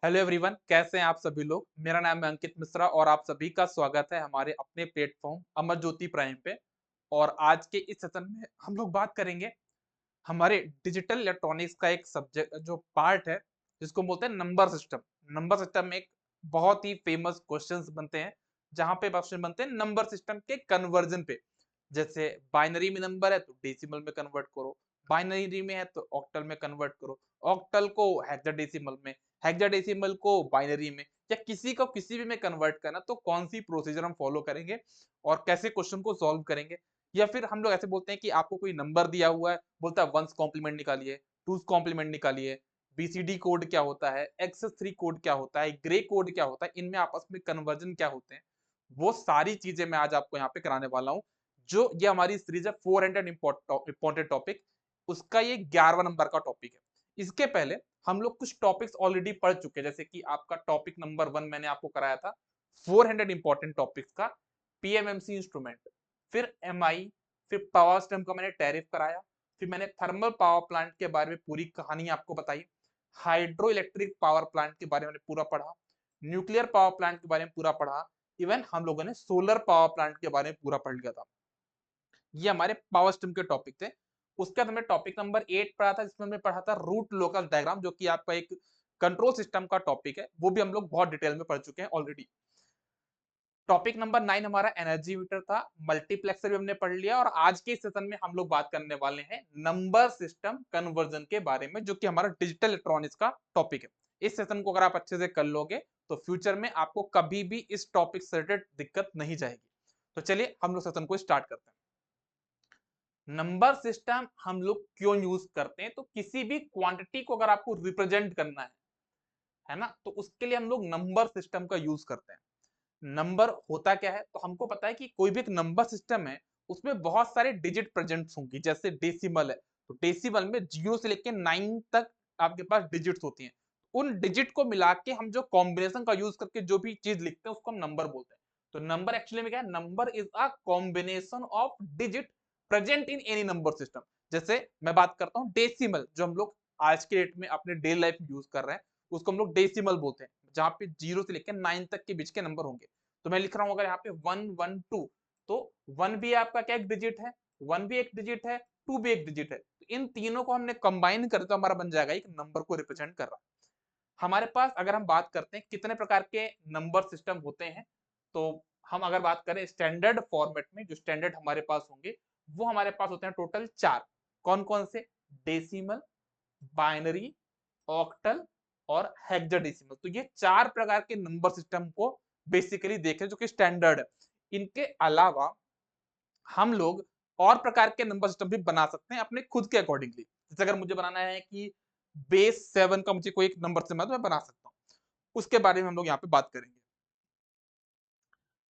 Hello everyone, कैसे हैं आप सभी लोग। मेरा नाम है अंकित मिश्रा और आप सभी का स्वागत है हमारे अपने प्लेटफॉर्म अमर ज्योति प्राइम पे। और आज के इस सेशन में हम लोग बात करेंगे हमारे डिजिटल इलेक्ट्रॉनिक्स का एक सब्जेक्ट जो पार्ट है जिसको बोलते हैं नंबर सिस्टम। नंबर सिस्टम में एक बहुत ही फेमस क्वेश्चंस बनते हैं जहां पे क्वेश्चन बनते हैं नंबर सिस्टम के कन्वर्जन पे। जैसे बाइनरी में नंबर है तो डेसिमल में कन्वर्ट करो, बाइनरी में है तो ऑक्टल में कन्वर्ट करो, ऑक्टल को हेक्साडेसिमल में, हेक्साडेसिमल को बाइनरी में, या किसी को किसी भी में कन्वर्ट करना तो कौन सी प्रोसीजर हम फॉलो करेंगे और कैसे क्वेश्चन को सॉल्व करेंगे। या फिर हम लोग ऐसे बोलते हैं कि आपको कोई नंबर दिया हुआ है, बोलता है वंस कॉम्प्लीमेंट निकालिए, टूस कॉम्प्लीमेंट निकालिए, बीसीडी कोड क्या होता है, एक्सेस थ्री कोड क्या होता है, ग्रे कोड क्या होता है, इनमें आपस में कन्वर्जन क्या होते हैं, वो सारी चीजें मैं आज आपको यहाँ पे कराने वाला हूँ। जो ये हमारी सीरीज है 400 इंपॉर्टेंट टॉपिक, उसका ये 11वां नंबर का टॉपिक है। इसके पहले हम लोग कुछ टॉपिक्स ऑलरेडी पढ़ चुके हैं, जैसे कि आपका टॉपिक नंबर 1 मैंने आपको कराया था 400 इंपॉर्टेंट टॉपिक्स का, पीएमएमसी इंस्ट्रूमेंट, फिर एमआई, फिर पावर सिस्टम का मैंने टैरिफ कराया, फिर मैंने थर्मल पावर प्लांट के बारे में पूरी कहानी आपको बताई, हाइड्रो इलेक्ट्रिक पावर प्लांट के बारे में पूरा पढ़ा, न्यूक्लियर पावर प्लांट के बारे में पूरा पढ़ा, इवन हम लोगों ने सोलर पावर प्लांट के बारे में पूरा पढ़ लिया था। ये हमारे पावर सिस्टम के टॉपिक थे। उसके बाद हमने टॉपिक नंबर 8 पढ़ा था जिसमें हमने पढ़ा था रूट लोकस डायग्राम, जो कि आपका एक कंट्रोल सिस्टम का टॉपिक है, वो भी हम लोग बहुत डिटेल में पढ़ चुके हैं ऑलरेडी। टॉपिक नंबर 9 हमारा एनर्जी मीटर था, मल्टीप्लेक्सर भी हमने पढ़ लिया। और आज के सेशन में हम लोग बात करने वाले हैं नंबर सिस्टम कन्वर्जन के बारे में, जो कि हमारा डिजिटल इलेक्ट्रॉनिक्स का टॉपिक है। इस सेशन को अगर आप अच्छे से कर लोगे तो फ्यूचर में आपको कभी भी इस टॉपिक से रिलेटेड दिक्कत नहीं जाएगी। तो चलिए हम लोग सेशन को स्टार्ट करते हैं। नंबर सिस्टम हम लोग क्यों यूज करते हैं, तो किसी भी क्वांटिटी को अगर आपको रिप्रेजेंट करना है ना, तो उसके लिए हम लोग नंबर सिस्टम का यूज करते हैं। नंबर होता क्या है, तो हमको पता है कि कोई भी एक नंबर सिस्टम है उसमें बहुत सारे डिजिट प्रेजेंट होंगी। जैसे डेसिमल है तो डेसिमल में 0 से लेकर 9 तक आपके पास डिजिट्स होती हैं। उन डिजिट को मिला के हम जो कॉम्बिनेशन का यूज करके जो भी चीज लिखते हैं उसको हम नंबर बोलते हैं। तो नंबर एक्चुअली में क्या है, number is a combination of digit present in any number system. जैसे मैं बात करता हूँ डेसिमल, जो हम लोग आज के डेट में अपने डेली लाइफ में यूज कर रहे हैं, उसको हम लोग डेसिमल बोलते हैं, जहां पे 0 से लेकर 9 तक के बीच के नंबर होंगे। तो मैं लिख रहा हूं अगर यहाँ पे 112, तो 1 भी आपका क्या एक डिजिट है, 1 भी एक डिजिट है, 2 भी एक डिजिट है। तो इन तीनों को हमने कंबाइन कर तो हमारा बन जाएगा एक नंबर को रिप्रेजेंट कर रहा। हमारे पास अगर हम बात करते हैं कितने प्रकार के नंबर सिस्टम होते हैं, तो हम अगर बात करें स्टैंडर्ड फॉर्मेट में, जो स्टैंडर्ड हमारे पास होंगे वो हमारे पास होते हैं टोटल 4। कौन कौन से? डेसिमल, बाइनरी, ऑक्टल और हेक्साडेसिमल। तो ये 4 प्रकार के नंबर सिस्टम को बेसिकली देखें जो कि स्टैंडर्ड है। इनके अलावा हम लोग और प्रकार के नंबर सिस्टम भी बना सकते हैं अपने खुद के अकॉर्डिंगली। जैसे अगर मुझे बनाना है कि बेस 7 का मुझे कोई एक नंबर सिस्टम है तो मैं बना सकता हूँ, उसके बारे में हम लोग यहाँ पे बात करेंगे।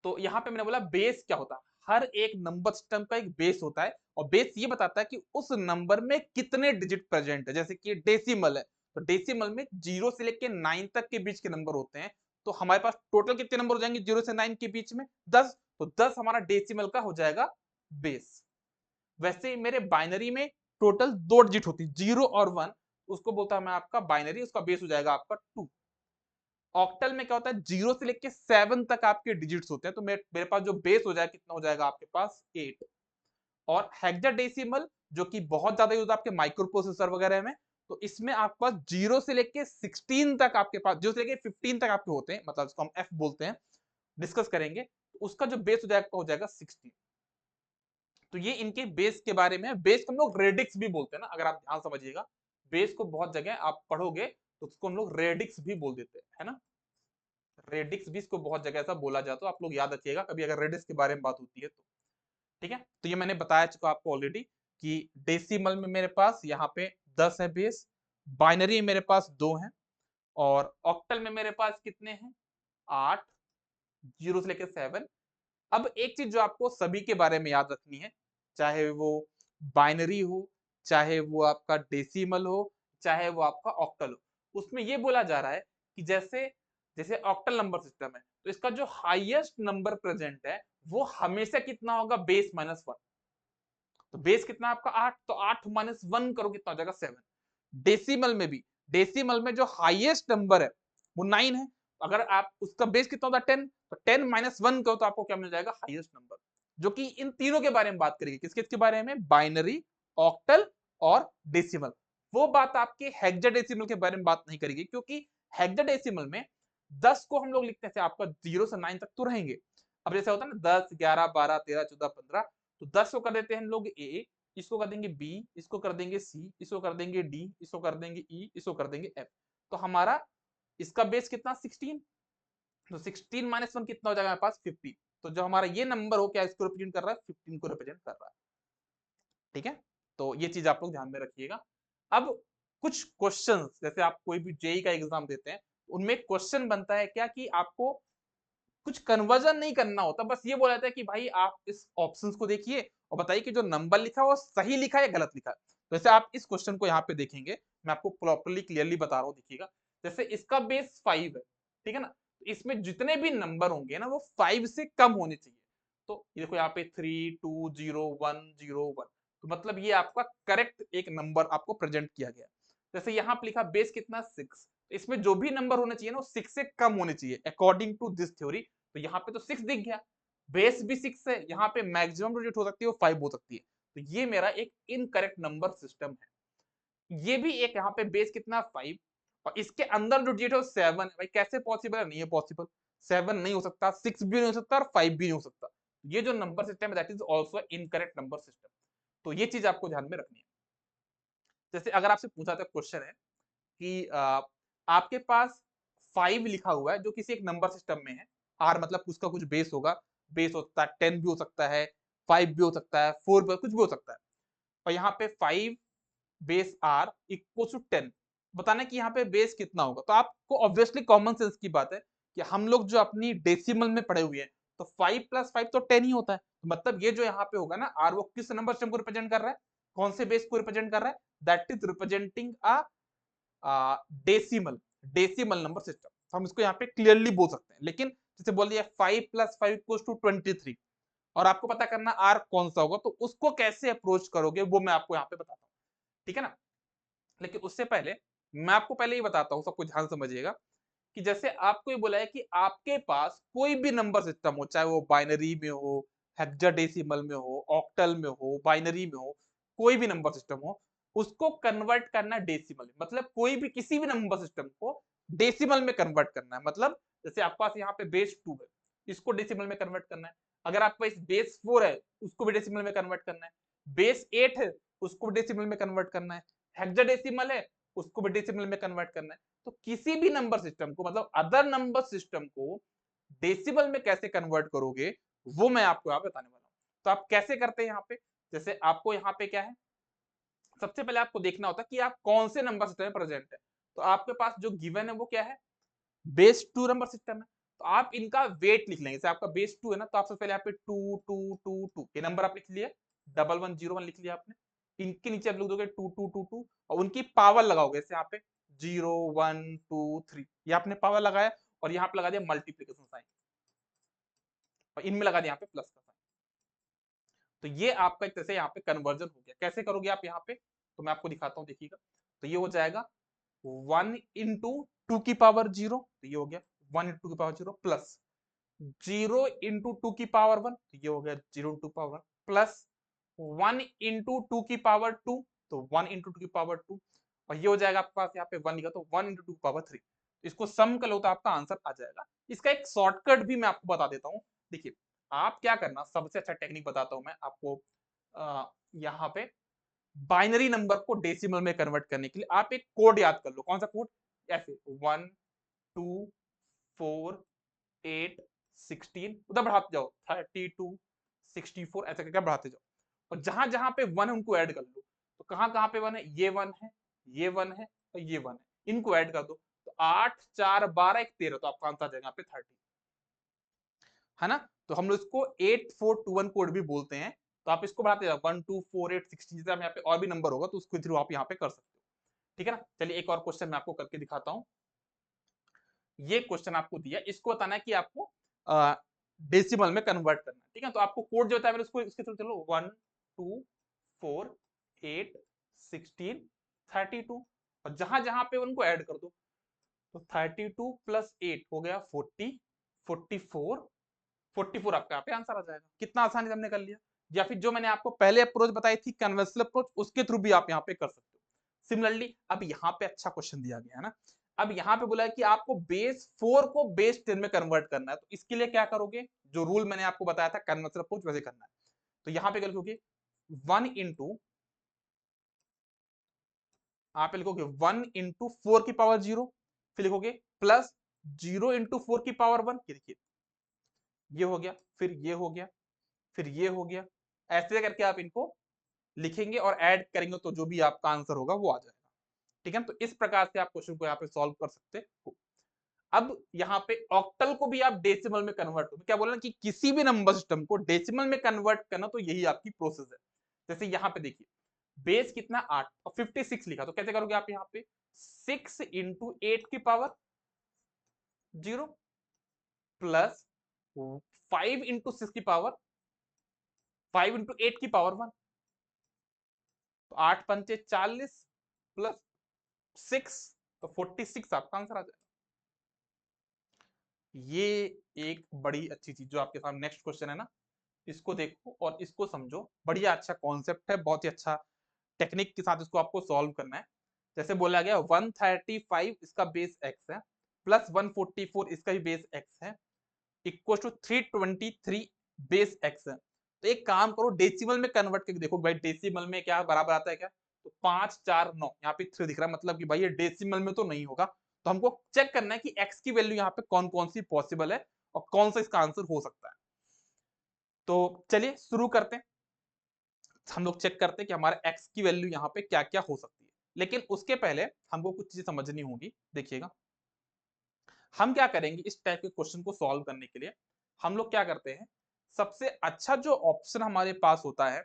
तो यहाँ पे मैंने बोला बेस क्या होता है, हर एक नंबर सिस्टम का एक बेस होता है और बेस ये बताता है कि उस नंबर में कितने डिजिट प्रेजेंट है। जैसे कि डेसिमल है तो डेसिमल में 0 से लेकर 9 तक के बीच के नंबर होते हैं। तो हमारे पास टोटल कितने नंबर हो जाएंगे 0 से 9 के बीच में? 10। तो 10 हमारा डेसिमल का हो जाएगा बेस। वैसे ही मेरे बाइनरी में टोटल 2 डिजिट होती है, 0 और 1, उसको बोलता है मैं आपका बाइनरी, उसका बेस हो जाएगा आपका 2। ऑक्टल में क्या होता है, 0 से लेके 7 तक आपके डिजिट्स होते हैं, तो मेरे पास जो बेस हो जाएगा कितना हो जाएगा आपके पास 8। और हेक्साडेसिमल जो कि बहुत ज्यादा यूज आपके माइक्रो प्रोसेसर वगैरह में, तो इसमें आपके पास 0 से लेके 16 तक आपके पास, 0 से लेके 15 तक आपके होते हैं, मतलब इसको हम एफ बोलते हैं, डिस्कस करेंगे। तो उसका जो बेस हो जाएगा 16। तो ये इनके बेस के बारे में। बेस को हम लोग रेडिक्स भी बोलते हैं ना, अगर आप ध्यान समझिएगा, बेस को बहुत जगह आप पढ़ोगे तो उसको हम लोग रेडिक्स भी बोल देते हैं, है ना। रेडिक्स भी इसको बहुत जगह ऐसा बोला जाता है, आप लोग याद रखिएगा कभी अगर रेडिक्स के बारे में बात होती है तो। ठीक है, तो ये मैंने बताया चुका आपको ऑलरेडी कि डेसिमल में मेरे पास यहाँ पे 10 है बेस, बाइनरी में मेरे पास 2 हैं, और ऑक्टल में मेरे पास कितने हैं? 8, 0 से लेकर 7। अब एक चीज जो आपको सभी के बारे में याद रखनी है, चाहे वो बाइनरी हो, चाहे वो आपका डेसिमल हो, चाहे वो आपका ऑक्टल हो, उसमें ये बोला जा रहा है कि जैसे जैसे ऑक्टल नंबर सिस्टम है तो इसका जो हाईएस्ट नंबर प्रेजेंट है वो हमेशा कितना होगा? Base minus 1। तो बेस कितना आपका 8, तो 8 माइनस 1 करो कितना हो जाएगा? 7। डेसिमल में भी, डेसिमल में जो हाईएस्ट नंबर है वो 9 है। अगर आप उसका बेस कितना होता है 10, तो 10 माइनस 1 करो तो आपको क्या मिल जाएगा, हाईएस्ट नंबर, जो कि इन तीनों के बारे में बात करेगी। किसके किसके बारे में, बाइनरी, ऑक्टल और डेसिमल। वो बात आपके हेक्साडेसिमल के बारे में बात नहीं करेगी, क्योंकि हेक्साडेसिमल में 10 को हम लोग लिखते हैं आपका 0 से 9 तक तो रहेंगे। अब जैसे होता है ना 10, 11, 12, 13, 14, 15, तो 10 को कर देते हैं हम लोग ए, इसको कर देंगे बी, इसको कर देंगे सी, इसको कर देंगे डी, इसको कर देंगे ई, इसको कर देंगे एफ। तो हमारा इसका बेस कितना 16, तो 16 माइनस 1 कितना हो जाएगा हमारे पास 50। तो जो हमारा ये नंबर हो क्या इसको रिप्रेजेंट कर रहा है, 15 को रिप्रेजेंट कर रहा है। ठीक है, तो ये चीज आप लोग ध्यान में रखिएगा। अब कुछ क्वेश्चन, जैसे आप कोई भी जेई का एग्जाम देते हैं, उनमें क्वेश्चन बनता है क्या कि आपको कुछ कन्वर्जन नहीं करना होता, बस ये बोला जाता है कि भाई आप इस ऑप्शंस को देखिए और बताइए कि जो नंबर लिखा है वो सही लिखा है या गलत लिखा है। तो जैसे आप इस क्वेश्चन को यहाँ पे देखेंगे, मैं आपको प्रॉपर्ली क्लियरली बता रहा हूँ, देखिएगा। जैसे इसका बेस 5 है, ठीक है ना, तो इसमें जितने भी नंबर होंगे ना वो 5 से कम होने चाहिए। तो ये देखो यहाँ पे 3, 2, 0, 1, 0, 1, तो मतलब ये आपका करेक्ट एक नंबर आपको प्रेजेंट किया गया। जैसे यहाँ पे लिखा बेस कितना 6, इसमें जो भी नंबर होने चाहिए ना वो 6 से कम होने चाहिए अकॉर्डिंग टू दिस थ्योरी। तो यहाँ पे तो 6 दिख गया, बेस भी 6 है, यहाँ पे मैक्सिमम डिजिट हो सकती है वो 5 हो सकती है। तो ये मेरा एक इनकरेक्ट नंबर सिस्टम है। ये भी एक यहाँ पे बेस कितना 5, और इसके अंदर जो डिजिट है 7 है। भाई कैसे पॉसिबल है, नहीं है पॉसिबल, 7 नहीं हो सकता, 6 भी नहीं हो सकता और 5 भी नहीं हो सकता। ये जो नंबर सिस्टम है that is also incorrect number system. तो ये चीज आपको ध्यान में रखनी है। जैसे अगर आपसे पूछा था क्वेश्चन है कि आपके पास 5 लिखा हुआ है जो किसी एक नंबर सिस्टम में है, आर मतलब उसका कुछ बेस होगा, बेस हो सकता है 10 भी हो सकता है, 5 भी हो सकता है, 4 भी, कुछ भी हो सकता है। और यहाँ पे 5 बेस आर इक्वल टू 10, बताना कि यहाँ पे बेस कितना होगा। तो आपको ऑब्वियसली कॉमन सेंस की बात है कि हम लोग जो अपनी डेसिमल में पढ़े हुए हैं, तो 5 प्लस 5 तो 10 ही होता है। तो मतलब ये जो यहाँ पे होगा ना आर, वो किस नंबर सिस्टम को रिप्रेजेंट कर रहा है, कौन से बेस को रिप्रेजेंट कर रहा है, that is representing a decimal, decimal number system. तो हम इसको यहाँ पे क्लियरली बोल सकते हैं। लेकिन जैसे बोल दिया 5 प्लस 5 इक्वल्स टू 23, और आपको पता करना आर कौन सा होगा, तो उसको कैसे अप्रोच करोगे वो मैं आपको यहाँ पे बताता हूँ, ठीक है ना। लेकिन उससे पहले मैं आपको पहले ही बताता हूँ, सबको ध्यान समझिएगा, कि जैसे आपको ये बोला है कि आपके पास कोई भी नंबर सिस्टम हो, चाहे वो बाइनरी में हो, हेक्साडेसिमल में हो, ऑक्टल में हो, बाइनरी में हो, कोई भी नंबर सिस्टम हो, उसको कन्वर्ट करना डेसिमल में। मतलब कोई भी किसी भी नंबर सिस्टम को डेसिमल में कन्वर्ट करना है। मतलब जैसे आपके पास यहाँ पे बेस 2 है, इसको डेसिमल में कन्वर्ट करना है। अगर आपके पास बेस 4 है, उसको भी डेसिमल में कन्वर्ट करना है। बेस 8 है, उसको डेसिमल में कन्वर्ट करना है। हेक्साडेसिमल है, उसको भी डेसिमल में कन्वर्ट करना है। तो किसी भी नंबर सिस्टम को, मतलब अदर नंबर सिस्टम को डेसिमल में कैसे कन्वर्ट करोगे वो मैं आपको यहाँ बताने वाला हूँ। तो आप कैसे करते हैं यहाँ पे, जैसे आपको यहाँ पे क्या है, सबसे पहले आपको देखना होता है कि आप कौन से नंबर सिस्टम में प्रेजेंट है। तो आपके पास जो गिवन है वो क्या है, बेस 2 नंबर सिस्टम है। तो आप इनका वेट लिख लेंगे। जैसे आपका बेस 2 है ना, तो आप सबसे पहले यहाँ पे 2 2 2 2 ये नंबर आप लिख लिए, 1101 लिख लिया आपने। इनके नीचे आप लिख दोगे 2 2 2 2 और उनकी पावर लगाओगे। जैसे यहाँ पे 0 1 2 3 ये आपने पावर लगाया, और यहाँ पे लगा दिया मल्टीप्लीकेशन साइन, और इनमें लगा दिया यहाँ पे प्लस का साइन। तो ये आपका एक तरह से यहाँ पे कन्वर्जन हो गया। कैसे करोगे आप यहाँ पे, तो मैं आपको दिखाता हूँ, देखिएगा। तो ये हो जाएगा 1 इंटू 2 की पावर 0, तो ये हो गया 1 इंटू 2 की पावर 0, प्लस 0 इंटू 2 की पावर 1, तो ये हो गया 0 इंटू पावर 1, प्लस 1 इंटू 2 की पावर 2, तो 1 इंटू 2 की पावर 2, और ये हो जाएगा आपके पास यहाँ पे 1 लिखा, तो 1 इंटू 2 की पावर 3। इसको सम कर लो तो आपका आंसर आ जाएगा। इसका एक शॉर्टकट भी मैं आपको बता देता हूँ। देखिए आप क्या करना, सबसे अच्छा टेक्निक बताता हूँ मैं आपको। यहाँ पे बाइनरी नंबर को डेसिमल में कन्वर्ट करने के लिए आप एक कोड याद कर लो। कौन सा कोड, ऐसे 1 2 4 8 16, उधर बढ़ाते जाओ 32 64, ऐसा करके बढ़ाते जाओ, और जहां जहां पे 1 है उनको ऐड कर लो। तो कहां कहां पे 1 है, ये 1 है, ये 1 है और ये 1 है, इनको ऐड कर दो। तो 8 4 12 1 13, तो आपका आंसर आ जाएगा यहाँ पे 30, है ना। तो हम लोग इसको 8421 कोड भी बोलते हैं। तो आप इसको बढ़ाते जाओ 1 2 4 8 16, जैसे यहाँ पे और भी नंबर होगा तो उसके थ्रू आप यहाँ पे कर सकते हो, ठीक है ना। चलिए एक और क्वेश्चन मैं आपको करके दिखाता हूँ। ये क्वेश्चन आपको दिया, इसको बताना है कि आपको डेसिमल में कन्वर्ट करना है, ठीक है। तो आपको कोड जो होता है उसको इसके थ्रू चलो 1 2 4 8 16 32, और जहां जहां पे उनको ऐड कर दो। तो 32 प्लस 8 हो गया 40, 44, 44 आपका यहाँ पे आंसर आ जाएगा। कितना आसानी से हमने कर लिया। या फिर जो मैंने आपको पहले अप्रोच बताई थी कन्वेंशनल अप्रोच, उसके थ्रू भी आप यहाँ पे कर सकते हो। सिमिलरली अब यहाँ पे अच्छा क्वेश्चन दिया गया है ना, अब यहाँ पे बोला है कि आपको बेस 4 को बेस 10 में कन्वर्ट करना है, तो इसके लिए क्या करोगे, जो रूल मैंने आपको बताया था कन्वेंशनल अप्रोच वैसे करना है। तो यहाँ पे लिखोगे 1 इंटू, आप लिखोगे 1 इंटू 4 की पावर 0, फिर लिखोगे प्लस 0 इंटू 4 की पावर 1, ये देखिए ये हो गया, फिर ये हो गया, फिर ये हो गया, ऐसे करके आप इनको लिखेंगे और ऐड करेंगे तो जो भी आपका आंसर होगा वो आ जाएगा। ठीक है, तो इस प्रकार से आप क्वेश्चन को यहाँ पे सॉल्व कर सकते हो। अब यहाँ पे ऑक्टल को भी आप डेसिमल में कन्वर्ट हो, क्या बोला कि किसी भी नंबर सिस्टम को डेसिमल में कन्वर्ट करना, तो यही आपकी प्रोसेस है। जैसे यहाँ पे देखिए बेस कितना 8 और 56 लिखा, तो कैसे करोगे आप यहाँ पे 6 इंटू 8 की पावर 0 प्लस 5 इंटू 6 की पावर 5 इंटू 8 की पावर 1, तो 8 पंचे 40 प्लस 6, तो 46 आपका आंसर आ जाएगा। ये एक बड़ी अच्छी चीज जो आपके सामने नेक्स्ट क्वेश्चन है ना, इसको देखो और इसको समझो, बढ़िया अच्छा कॉन्सेप्ट है, बहुत ही अच्छा टेक्निक के साथ इसको आपको सॉल्व करना है। जैसे बोला गया 135 इसका बेस x है, प्लस 144 इसका भी बेस x है, इक्वल टू 323 बेस x है। तो एक काम करो डेसिमल में कन्वर्ट करके देखो भाई, डेसिमल में क्या बराबर आता है क्या, तो 5 4 9, यहाँ पे 3 दिख रहा है, मतलब कि भाई ये डेसिमल में तो नहीं होगा। तो हमको चेक करना है कि x की वैल्यू यहाँ पे कौन कौन सी पॉसिबल है और कौन सा इसका आंसर हो सकता है। तो चलिए शुरू करते हैं, हम लोग चेक करते हैं कि हमारा x की वैल्यू यहाँ पे क्या क्या हो सकती है। लेकिन उसके पहले हमको कुछ चीजें समझनी होगी। देखिएगा हम क्या करेंगे इस टाइप के क्वेश्चन को सॉल्व करने के लिए, हम लोग क्या करते हैं, सबसे अच्छा जो ऑप्शन हमारे पास होता है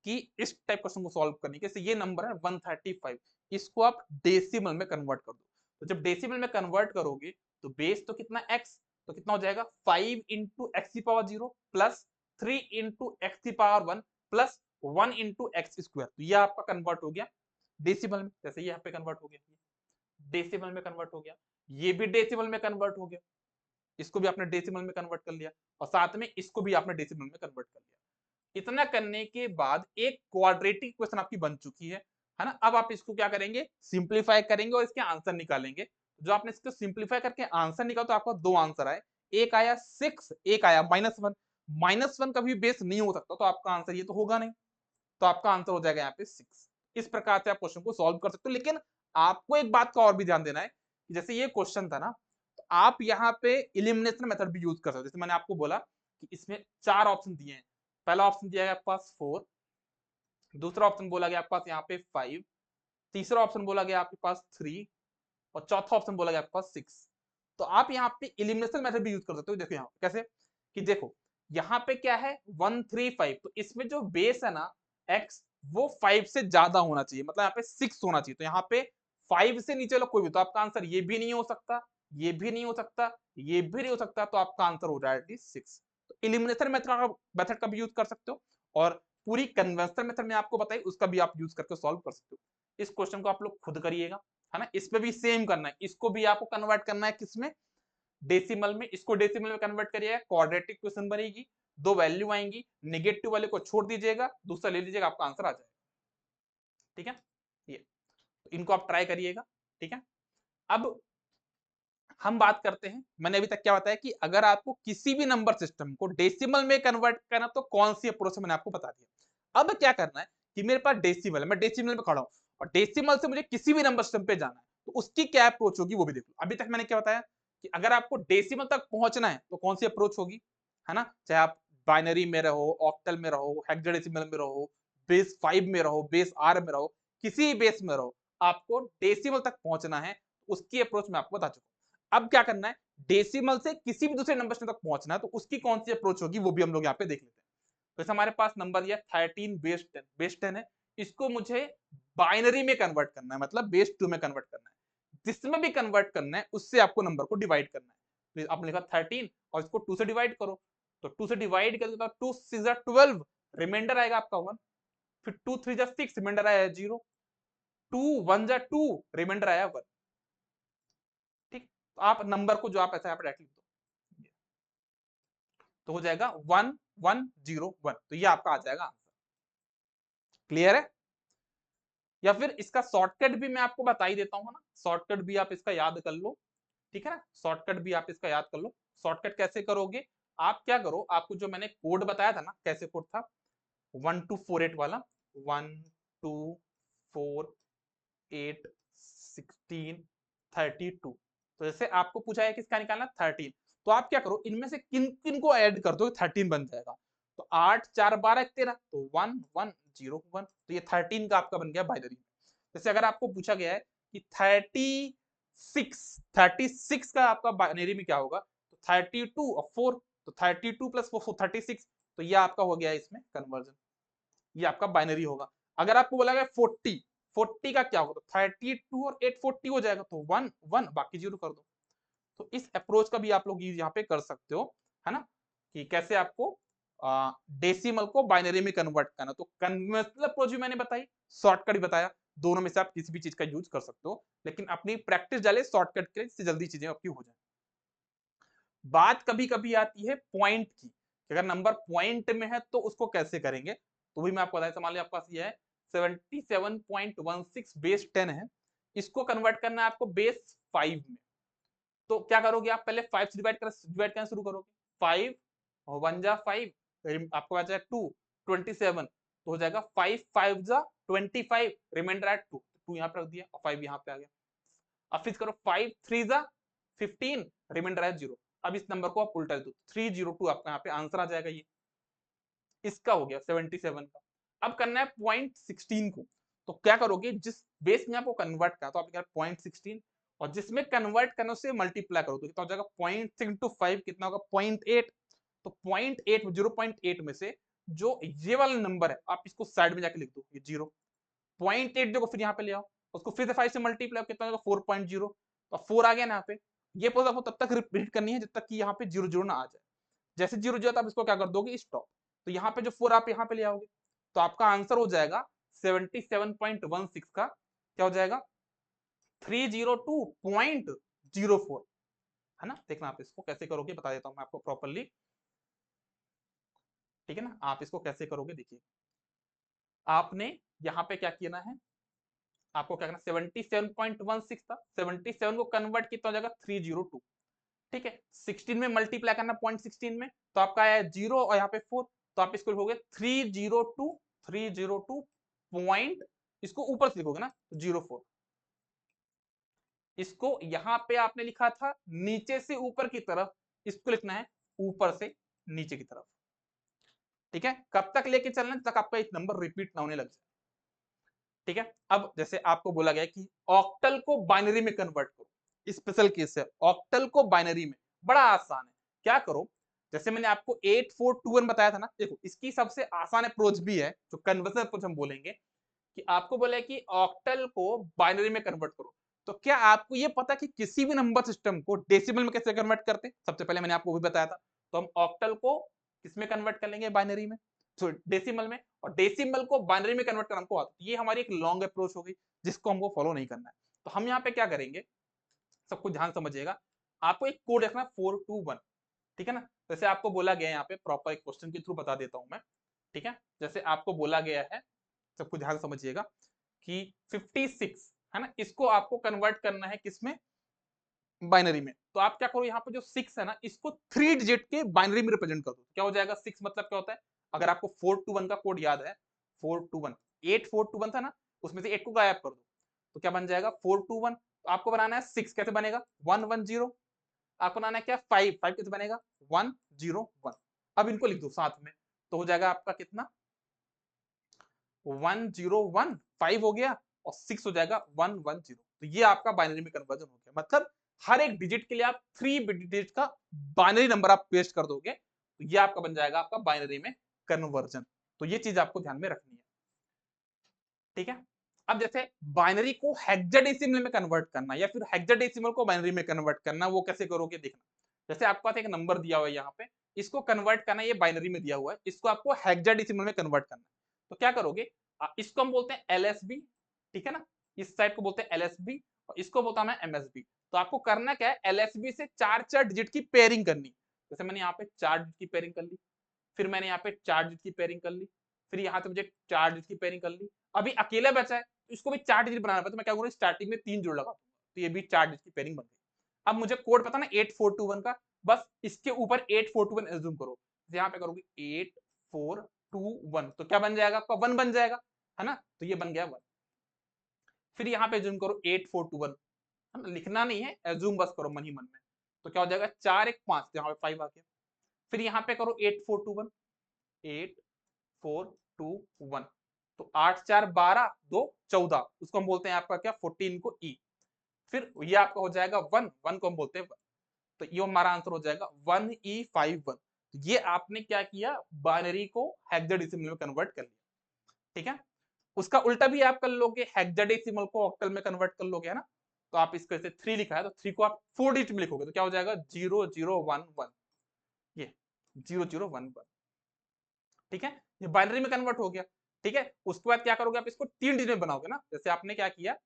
कि इस टाइप क्वेश्चन को सॉल्व करने के, जैसे ये नंबर है 135, इसको आप डेसिमल में कन्वर्ट कर दो। तो जब डेसिमल में कन्वर्ट करोगे तो बेस तो कितना x, तो कितना हो जाएगा 5 इंटू एक्स की पावर 0 प्लस 3 इंटू एक्स की power 1 plus 1 into x square, तो ये आपका कन्वर्ट हो गया डेसिमल में। जैसे ये यहाँ पे कन्वर्ट हो गया, डेसिमल में कन्वर्ट हो गया, ये भी डेसिमल में कन्वर्ट हो गया, इसको भी आपने डेसिमल में कन्वर्ट कर लिया और साथ में इसको भी आपने डेसिमल में कन्वर्ट कर लिया। इतना करने के बाद एक क्वाड्रेटिक क्वेश्चन आपकी बन चुकी है ना। अब आप इसको क्या करेंगे, सिंप्लीफाई करेंगे और इसके आंसर निकालेंगे। जो आपने इसको सिंप्लीफाई करके आंसर निकाला तो आपको दो आंसर आए, एक आया 6, एक आया -1। -1 कभी बेस नहीं हो सकता, तो आपका आंसर ये तो होगा नहीं, तो आपका आंसर हो जाएगा यहाँ पे 6। इस प्रकार से आप क्वेश्चन को सॉल्व कर सकते हो। लेकिन आपको एक बात का और भी ध्यान देना है कि जैसे ये क्वेश्चन था ना, तो आप यहाँ पे इलिमिनेशन मेथड भी यूज कर सकते हो। जैसे मैंने आपको बोला कि इसमें 4 ऑप्शन दिए हैं, पहला ऑप्शन दिया गया आपके पास 4, दूसरा ऑप्शन बोला गया आपके पास यहाँ पे 5, तीसरा ऑप्शन बोला गया आपके पास 3 और चौथा ऑप्शन बोला गया आपके पास 6। तो आप यहाँ पे इलिमिनेशन मेथड भी यूज कर सकते हो। देखो यहाँ पे कैसे, कि देखो यहाँ पे क्या है 135, तो इसमें जो बेस है ना x, वो 5 से ज्यादा होना चाहिए, मतलब यहाँ पे 6 होना चाहिए। तो यहाँ पे 5 से नीचे वाला कोई भी, तो आपका आंसर ये भी नहीं हो सकता, ये भी नहीं हो सकता, ये भी नहीं हो सकता, तो आपका आंसर हो जाएगा 6। तो इलिमिनेशन मेथड का भी यूज कर सकते हो और पूरी कन्वेंशनल मेथड में आपको बताई उसका भी आप यूज करके सॉल्व कर सकते हो। इस क्वेश्चन को आप लोग खुद करिएगा, है ना। इसमें भी सेम करना है, इसको भी आपको कन्वर्ट करना है किसमें, डेसिमल में। इसको डेसिमल में कन्वर्ट करिएगा, क्वाड्रेटिक क्वेश्चन बनेगी, दो वैल्यू आएंगी, नेगेटिव वाले को छोड़ दीजिएगा, दूसरा ले लीजिएगा, आपका आंसर आ जाएगा। ठीक है, ये तो इनको आप ट्राई करिएगा। ठीक है, अब हम बात करते हैं, मैंने अभी तक क्या बताया कि अगर आपको किसी भी नंबर सिस्टम को डेसिमल में कन्वर्ट करना तो कौन सी अप्रोच है, मैंने आपको बता दिया। अब क्या करना है कि मेरे पास डेसिमल है, मैं डेसिमल में खड़ा हूं और डेसिमल से मुझे किसी भी नंबर सिस्टम पे जाना है, तो उसकी क्या अप्रोच होगी वो भी देखो। अभी तक मैंने क्या बताया कि अगर आपको डेसिमल तक पहुंचना है तो कौन सी अप्रोच होगी, है ना। चाहे आप बाइनरी में रहो, ऑक्टल में रहो, हेक्साडेसिमल में रहो, बेस 5 में रहो, बेस आर में रहो, किसी बेस में रहो, आपको डेसिमल तक पहुंचना है, उसकी अप्रोच मैं आपको बता चुका हूं। अब क्या करना है, डेसिमल से किसी भी दूसरे नंबर तक पहुंचना है, तो उसकी कौन सी अप्रोच होगी वो भी हम लोग यहाँ पे देख लेते हैं। तो हमारे पास नंबर दिया 13 बेस 10 है, इसको मुझे बाइनरी में कन्वर्ट करना है, मतलब बेस 2 में कन्वर्ट करना है। जिसमें भी कन्वर्ट करना है उससे आपको नंबर को डिवाइड करना है। तो आपने लिखा 13 और इसको 2 से डिवाइड करो, तो 2 से डिवाइड कर 2 6 12, रिमाइंडर आएगा आपका 1, फिर 2 3 6, रिमाइंडर आया 0, 2 1 2, रिमाइंडर आया 1। ठीक, तो आप नंबर को जो आप ऐसा डायरेक्ट लिख दो, तो हो जाएगा 1101। तो ये आपका आ जाएगा आंसर। क्लियर है? या फिर इसका शॉर्टकट भी मैं आपको बता ही देता हूँ ना, शॉर्टकट भी आप इसका याद कर लो, ठीक है ना, शॉर्टकट भी आप इसका याद कर लो। शॉर्टकट कैसे करोगे, आप क्या करो, आपको जो मैंने कोड बताया था ना, कैसे कोड था 1248 वाला, 1248 16 32। तो जैसे आपको पूछा है किसका निकालना 13, तो आप क्या करो, इनमें से किन किन को ऐड कर दो 13 बन जाएगा। तो 8 4 12 13, तो 1101। तो ये 13 का आपका बन गया बाइनरी। जैसे अगर आपको पूछा गया है कि 36 का आपका बाइनरी में क्या होगा, तो 32 और 4, तो 32 प्लस 4 36, तो ये आपका हो गया इसमें कन्वर्जन, ये आपका बाइनरी होगा। अगर आपको बोला गया 40 का क्या होगा, तो 32 और 8 40 हो जाएगा, तो 1 1 बाकी 0 कर दो। तो इस अप्रोच का भी आप लोग यहाँ पे कर सकते हो, है ना, कि कैसे आपको डेसिमल को बाइनरी में कन्वर्ट करना। तो कन्वेंशनल अप्रोच भी मैंने बताई, शॉर्टकट भी बताया, दोनों में से आप किसी भी चीज का यूज कर सकते हो, लेकिन अपनी प्रैक्टिस डाले शॉर्टकट के लिए, जिससे जल्दी चीजें आपकी हो जाए। बात कभी कभी आती है पॉइंट की, अगर नंबर पॉइंट में है तो उसको कैसे करेंगे, तो भी मैं आपको बताया। मान लीजिए आपके पास ये है 77.16 बेस 10 है, इसको कन्वर्ट करना है आपको बेस 5 में। तो क्या करोगे आप, पहले 5 से डिवाइड करना शुरू करोगे। 5 1 जा 5, आपको बचा 2 27, तो हो जाएगा 5 5 जा 25, रिमाइंडर है 2, 2 यहाँ पे रख दिया और 5 यहाँ पे आ गया। अब फिर करो 5 3 जा 15, रिमाइंडर है 0। अब इस नंबर को आप उल्टा दो, 302 आपका यहाँ पे आंसर आ जाएगा। ये इसका हो गया 77 का। अब करना है पॉइंट 16 को, तो क्या करोगे, जिस बेस में आपको कन्वर्ट करना, तो आप पॉइंट 16, और जिसमें कन्वर्ट करना उससे मल्टीप्लाई करो, तो कितना हो जाएगा, पॉइंट 6 इंटू 5 कितना होगा, 0.8। तो 0.8 में से जो ये वाला नंबर है, आप इसको साइड में जाके लिख दो, ये 0। 0.8 जो फिर यहाँ पे ले आओ, उसको फिर से 5 से मल्टीप्लाई, कितना होगा 4.0, तो 4 आ गया ना यहाँ पे। ये प्रोसेस आपको तब तक रिपीट करनी है जब तक कि यहाँ पे 0 0 ना आ जाए। जैसे 0 0 आप इसको क्या कर दोगे, स्टॉप। तो यहाँ पे जो 4 आप यहाँ पे ले आओगे, तो आपका आंसर हो जाएगा 77.16 का क्या हो जाएगा, 302.04, है ना। देखना आप इसको कैसे करोगे, बता देता हूँ मैं आपको प्रॉपरली, ठीक है ना। आप इसको कैसे करोगे, देखिए आपने यहाँ पे क्या किया है, आपको क्या करना, 77.16 था, 77 को कन्वर्ट कितना हो जाएगा 302, ठीक है। 16 में मल्टीप्लाई करना, 0.16 में, तो आपका आया 0 और यहाँ पे 4, तो आप इसको लिखोगे 302 पॉइंट, इसको ऊपर से लिखोगे ना 04। इसको यहाँ पे आपने लिखा था नीचे से ऊपर की तरफ, इसको लिखना है ऊपर से नीचे की तरफ, ठीक है। कब तक लेके चलना, तक आपका एक नंबर रिपीट ना होने लग जाए, ठीक है। अब जैसे आपको बोला गया कि ऑक्टल को बाइनरी में कन्वर्ट करो, स्पेशल केस है, ऑक्टल को बाइनरी में, बड़ा आसान है। क्या करो, जैसे मैंने आपको 8421 बताया था ना, देखो इसकी सबसे आसान अप्रोच भी है, जो कन्वर्जन अप्रोच हम बोलेंगे, कि आपको बोला है कि ऑक्टल को बाइनरी में कन्वर्ट करो। तो क्या आपको ये पता कि किसी भी नंबर सिस्टम को डेसिमल में कैसे कन्वर्ट करते हैं, सबसे पहले मैंने आपको भी बताया था। तो हम ऑक्टल को किसमें कन्वर्ट कर लेंगे, बाइनरी में, तो डेसिमल में, और डेसिमल को बाइनरी में कन्वर्ट करना हमको आता है। ये हमारी एक लॉन्ग अप्रोच होगी, जिसको हमको फॉलो नहीं करना है। तो हम यहाँ पे क्या करेंगे, सब कुछ ध्यान समझिएगा। आपको एक कोड रखना 421, ठीक है ना। जैसे आपको बोला गया है यहाँ पे, प्रॉपर एक क्वेश्चन के थ्रू बता देता हूँ मैं, ठीक है। जैसे आपको बोला गया है, सब कुछ ध्यान समझिएगा, कि 56 है ना, इसको आपको कन्वर्ट करना है किसमें, बाइनरी में। तो आप क्या करो, यहाँ पे जो 6 है ना, इसको 3 डिजिट के बाइनरी में रिप्रेजेंट कर दो। क्या हो जाएगा, 6 मतलब क्या होता है, अगर आपको 421 का कोड याद है, 421 8421 था ना, उसमें से 8 को गायब कर दो, तो क्या बन जाएगा 421। तो आपको बनाना है 6, कैसे बनेगा 110। आपको बनाना है क्या 5, 5 कैसे बनेगा 101। अब इनको लिख दो साथ में, तो हो जाएगा आपका कितना 101, 5 हो गया और 6 हो जाएगा 110। तो ये आपका बाइनरी में कन्वर्जन हो गया। मतलब हर एक डिजिट के लिए आप 3 डिजिट का बाइनरी नंबर आप पेस्ट कर दोगे, तो ये आपका बन जाएगा आपका बाइनरी में कन्वर्जन। तो ये चीज आपको ध्यान में रखनी है, ठीक है। अब जैसे बाइनरी को हेक्साडेसिमल में कन्वर्ट करना, या फिर हेक्साडेसिमल को बाइनरी में कन्वर्ट करना, वो कैसे करोगे देखना। जैसे आपके पास एक नंबर दिया हुआ है यहाँ पे, इसको कन्वर्ट करना, ये बाइनरी में दिया हुआ है, इसको आपको हेक्साडेसिमल में कन्वर्ट करना है। तो क्या करोगे, इसको हम बोलते हैं एलएसबी, ठीक है ना, इस साइड को बोलते हैं एलएसबी, इसको बोलता हूं मैं एमएसबी। तो आपको करना क्या है, एलएसबी से 4 डिजिट की पेयरिंग करनी। जैसे मैंने यहाँ पे 4 डिजिट की पेयरिंग कर ली, फिर मैंने यहाँ पे 4 डिजिट की पेयरिंग कर ली, फिर यहाँ से मुझे 4 डिजिट की पेयरिंग कर ली। अभी अकेला बचा है, इसको भी 4 डिजिट बनाना पड़ता है। तो मैं क्या करूँगा, स्टार्टिंग में 3 जोड़ लगा, तो ये भी 4 डिजिट की पेयरिंग बन गई। अब मुझे कोड पता ना 8421 का, बस इसके ऊपर 8421 एज्यूम करो। यहाँ पे करोगे 8421, तो क्या बन जाएगा आपका, 1 बन जाएगा, है ना। तो ये बन गया 1। फिर यहाँ पे एज्यूम करो 8421, है ना, लिखना नहीं है, एज्यूम बस करो मन ही मन में। तो क्या हो जाएगा, 4 1 5, यहाँ पे 5 आ गया। फिर यहाँ पे करो 8421, 8421, तो 8 4 12 2 14, उसको हम बोलते हैं आपका क्या, 14 को ई। फिर ये आपका हो जाएगा 1, 1 को हम बोलते हैं 1। तो ये हमारा आंसर हो जाएगा 1E51। ये आपने क्या किया, बाइनरी को हेक्साडेसिमल में कन्वर्ट कर लिया, ठीक है। उसका उल्टा भी आप कर लोगे, हेक्साडेसिमल को ऑक्टल में कन्वर्ट कर लोगे, है ना। तो आप इसको ऐसे 3 लिखा है, तो 3 को आप 4 डिजिट में लिखोगे, तो क्या हो जाएगा 0011, ये 0011, ठीक है। ये बाइनरी में कन्वर्ट हो गया, ठीक है। उसके बाद क्या करोगे, आप इसको 3 डिजिट में बनाओगे ना। जैसे आपने क्या किया,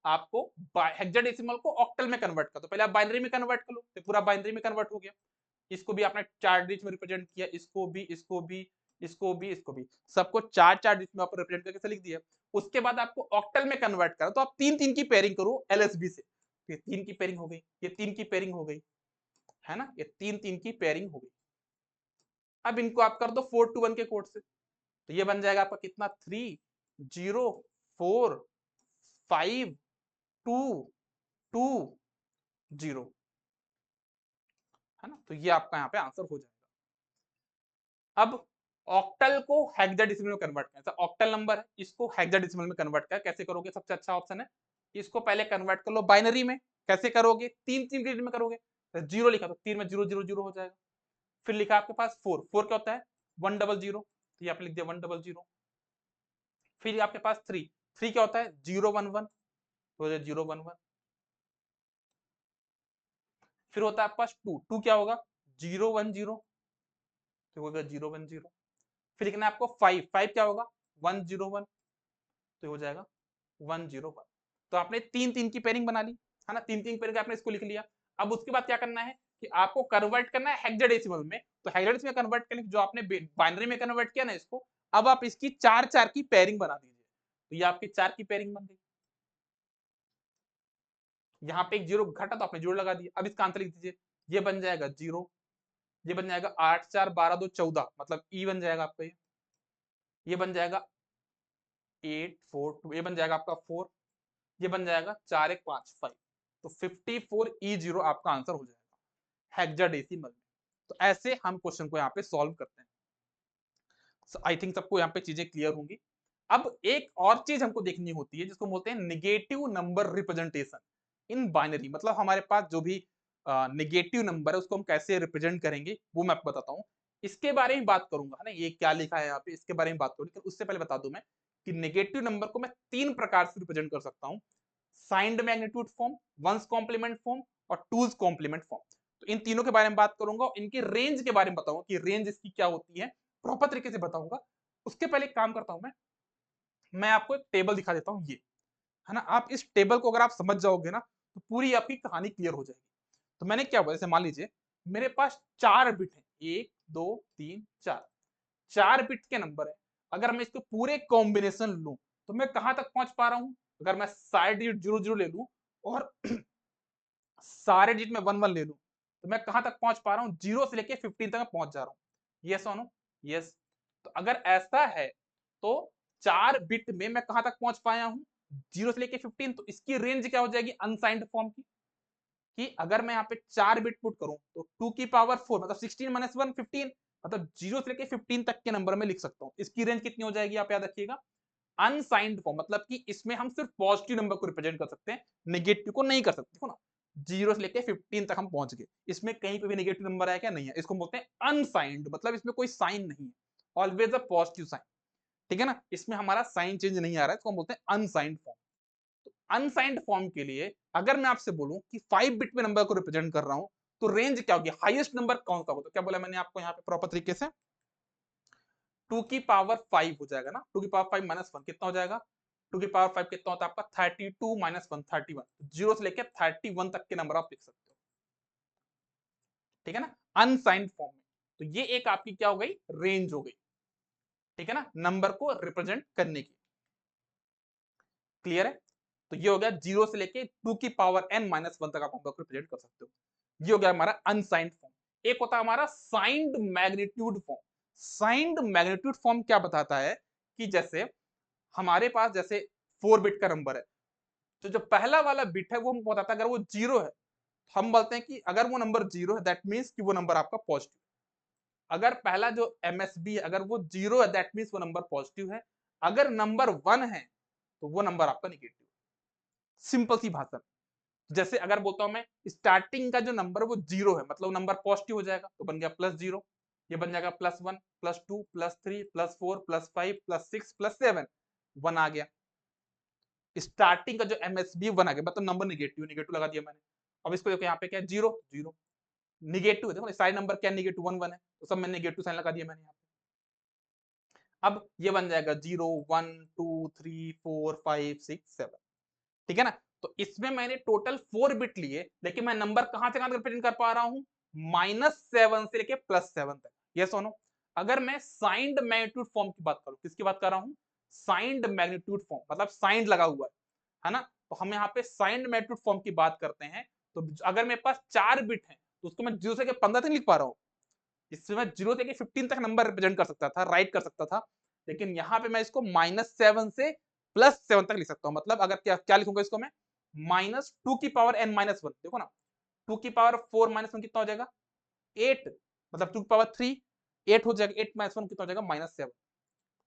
आपको हेक्साडेसिमल को ऑक्टल में कन्वर्ट कर, तो पहले आप बाइनरी में कन्वर्ट कर लो, तो पूरा बाइनरी में कन्वर्ट हो गया। इसको भी आपने 4 डिजिट में रिप्रेजेंट किया, इसको भी, इसको भी, इसको भी, इसको भी, सबको 4 डिजिट में आप रिप्रेजेंट करके लिख दिया। उसके बाद आपको ऑक्टल में कन्वर्ट करा, तो आप 3 3 की पेयरिंग करो एलएसबी से। ये 3 की पेयरिंग हो गई, ये 3 की पेयरिंग हो गई, है ना, ये 3 3 की पेयरिंग हो गई। अब इनको आप कर दो 4 to 1 के कोड से, तो ये बन जाएगा आपका कितना, 3 0 4 5 2 2 0, है ना। तो ये आपका यहाँ पे आंसर हो जाएगा। अब ऑक्टल को हेक्साडेसिमल में कन्वर्ट करना, ऑक्टल नंबर है, इसको हेक्साडेसिमल में कन्वर्ट कर, कैसे करोगे, सबसे अच्छा ऑप्शन है, इसको पहले कन्वर्ट कर लो बाइनरी में। कैसे करोगे, 3 3 डिजिट में करोगे। तो 0 लिखा, तो 3 में 0 0 0 हो जाएगा। फिर लिखा आपके पास 4, 4 क्या होता है, 100, तो ये आपने लिख दिया 100। फिर आपके पास 3, 3 क्या होता है, 011, तो 011। फिर होता है आपके पास 2, 2 क्या होगा, 010, तो होगा 010। फिर लिखना है आपको 5, 5 क्या होगा, 101, तो हो जाएगा 101। तो आपने 3 3 की पेयरिंग बना ली, है ना, 3 3 पेयरिंग आपने इसको लिख लिया। अब उसके बाद क्या करना है कि आपको कन्वर्ट करना है हेक्साडेसिमल में। तो हेक्साडेसिमल में कन्वर्ट करने जो आपने बाइनरी में कन्वर्ट किया ना इसको, अब आप इसकी 4 4 की पेयरिंग बना दीजिए। तो ये आपकी 4 की पेयरिंग बन गई। यहाँ पे एक जीरो घटा, तो आपने जीरो लगा दिया। अब इसका आंसर लिख दीजिए, ये बन जाएगा 0, ये बन जाएगा 8 4 12 2 14, मतलब ई बन जाएगा आपका, ये बन जाएगा 8 4 2, ये बन जाएगा आपका 4, ये बन जाएगा 4 1 5 5, तो 54E0 आपका आंसर हो जाएगा हेक्साडेसिमल में। तो ऐसे हम क्वेश्चन को यहाँ पे सॉल्व करते हैं। आई थिंक सबको यहाँ पे चीजें क्लियर होंगी। अब एक और चीज हमको देखनी होती है जिसको बोलते हैं negative number representation in binary. मतलब हमारे पास जो भी नेगेटिव नंबर है उसको हम कैसे रिप्रेजेंट करेंगे वो मैं आपको बताता हूँ। इसके बारे में बात करूंगा, है ना, ये क्या लिखा है यहाँ पे, इसके बारे में बात करूंगी। उससे पहले बता दूं मैं कि नेगेटिव नंबर को मैं 3 प्रकार से रिप्रेजेंट कर सकता हूँ, signed magnitude form, one's complement form और टूज कॉम्प्लीमेंट फॉर्म। तो इन तीनों के बारे में बात करूंगा और इनकी रेंज के बारे में बताऊंगा कि रेंज इसकी क्या होती है, प्रॉपर तरीके से बताऊंगा। उसके पहले एक काम करता हूं मैं आपको एक टेबल दिखा देता हूं, ये, है ना। आप इस टेबल को अगर आप समझ जाओगे ना तो पूरी आपकी कहानी क्लियर हो जाएगी। तो मैंने क्या हुआ, जैसे मान लीजिए मेरे पास 4 बिट है, 1 2 3 4, 4 बिट के नंबर है। अगर मैं इसके पूरे कॉम्बिनेशन लूं तो मैं कहां तक पहुंच पा रहा हूं, अगर मैं सारे डिजिट 0 0 ले लूं और सारे डिजिट में 1 1 ले लूं तो मैं कहां तक पहुंच पा रहा हूं, 0 से लेके 15 तक मैं पहुंच जा रहा हूं। यस और नो, यस। तो अगर ऐसा है तो 4 बिट में मैं कहां तक पहुंच पाया हूं, 0 से लेके 15, तो इसकी रेंज क्या हो जाएगी अनसाइंड फॉर्म की, कि अगर मैं यहाँ पे 4 बिट पुट करूं तो 2 की पावर 4 मतलब 16 माइनस 1 15, मतलब 0 से लेके 15 तक के नंबर में लिख सकता हूं। इसकी रेंज कितनी हो जाएगी आप याद रखिएगा, अनसाइंड फॉर्म, मतलब कि इसमें हम सिर्फ पॉजिटिव नंबर को रिप्रेजेंट कर सकते हैं, नेगेटिव को नहीं कर सकते। देखो ना, 0 से लेके 15 तक हम पहुंच गए, इसमें कहीं पे भी नेगेटिव नंबर आया क्या, नहीं है। इसको बोलते हैं अनसाइंड, मतलब इसमें कोई साइन नहीं है, ऑलवेज अ पॉजिटिव साइन, ठीक है ना। इसमें हमारा साइन चेंज नहीं आ रहा है, इसको हम बोलते हैं अनसाइंड फॉर्म। तो अनसाइंड फॉर्म के लिए अगर मैं आपसे बोलूं कि 5 बिट में नंबर को रिप्रेजेंट कर रहा हूं तो रेंज क्या होगी, हाईएस्ट नंबर कौन सा होगा। तो क्या बोला मैंने आपको यहाँ पे प्रॉपर तरीके से, 2 की पावर 5 हो जाएगा ना, 2 की पावर 5 माइनस 1 कितना हो जाएगा, टू की पावर 5 कितना होता है आपका 32 माइनस 1 31, जीरो से लेकर 31 तक के नंबर आप लिख सकते हो, ठीक है ना, अनसाइंड फॉर्म में। तो ये एक आपकी क्या हो गई, रेंज हो गई, ठीक है ना, नंबर को रिप्रेजेंट करने की। क्लियर है? तो ये हो गया जीरो से लेके 2 की पावर n माइनस 1 तक आप नंबर को रिप्रेजेंट कर सकते हो। ये हो गया हमारा अनसाइंड फॉर्म। एक होता है हमारा signed magnitude form. Signed magnitude form क्या बताता है कि जैसे हमारे पास जैसे 4 बिट का नंबर है, तो जो पहला वाला बिट है वो हमको बताता है अगर वो जीरो है, हम बोलते हैं कि अगर वो नंबर जीरो है दैट मीन्स कि वो नंबर आपका पॉजिटिव। अगर पहला जो एमएसबी है अगर वो जीरो है दैट मीन्स वो नंबर पॉजिटिव है। अगर नंबर 1 है तो वो नंबर आपका निगेटिव। सिंपल सी भाषा, जैसे अगर बोलता हूं मैं स्टार्टिंग का जो नंबर है वो जीरो है मतलब नंबर पॉजिटिव हो जाएगा, तो बन गया प्लस जीरो, ये बन जाएगा plus 1 plus 2 plus 3 plus 4 plus 5 plus 6 plus 7, 1 आ गया। स्टार्टिंग का जो एमएसबी 1 आ गया मतलब नंबर निगेटिव, निगेटिव लगा दिया मैंने। अब इसको देखो यहाँ पे क्या है, जीरो जीरो, निगेटिव है, देखो सारे नंबर क्या निगेटिव 1 1 है, तो सब मैंने निगेटिव साइन लगा दिया मैंने यहाँ पे। अब ये बन जाएगा 0 1 2 3 4 5 6 7, ठीक है ना। तो इसमें मैंने टोटल 4 बिट लिए, लेकिन मैं नंबर कहां से कहां तक रिप्रेजेंट कर पा रहा हूं, -7 से लेके +7 तक। ये सुनो, अगर मैं साइंड मैग्नीट्यूड फॉर्म की बात करूं, किसकी बात कर रहा हूं, साइंड मैग्नीट्यूड फॉर्म मतलब साइंड लगा हुआ है ना। तो हम यहाँ पे साइंड मैग्नीट्यूड फॉर्म की बात करते हैं, तो अगर मेरे पास 4 बिट है तो उसको मैं 0 से 15 तक लिख पा रहा हूँ। इसमें मैं 0 से 15 तक नंबर रिप्रेजेंट कर सकता था, राइट कर सकता था, लेकिन यहाँ पे मैं इसको -7 से +7 तक लिख सकता हूँ। मतलब अगर क्या क्या लिखूंगा इसको मैं, -2 की पावर n माइनस 1, देखो ना 2 की पावर 4 माइनस 1 कितना हो जाएगा 8, मतलब 2 की पावर 3 8 हो जाएगा, 8 माइनस 1 कितना हो जाएगा -7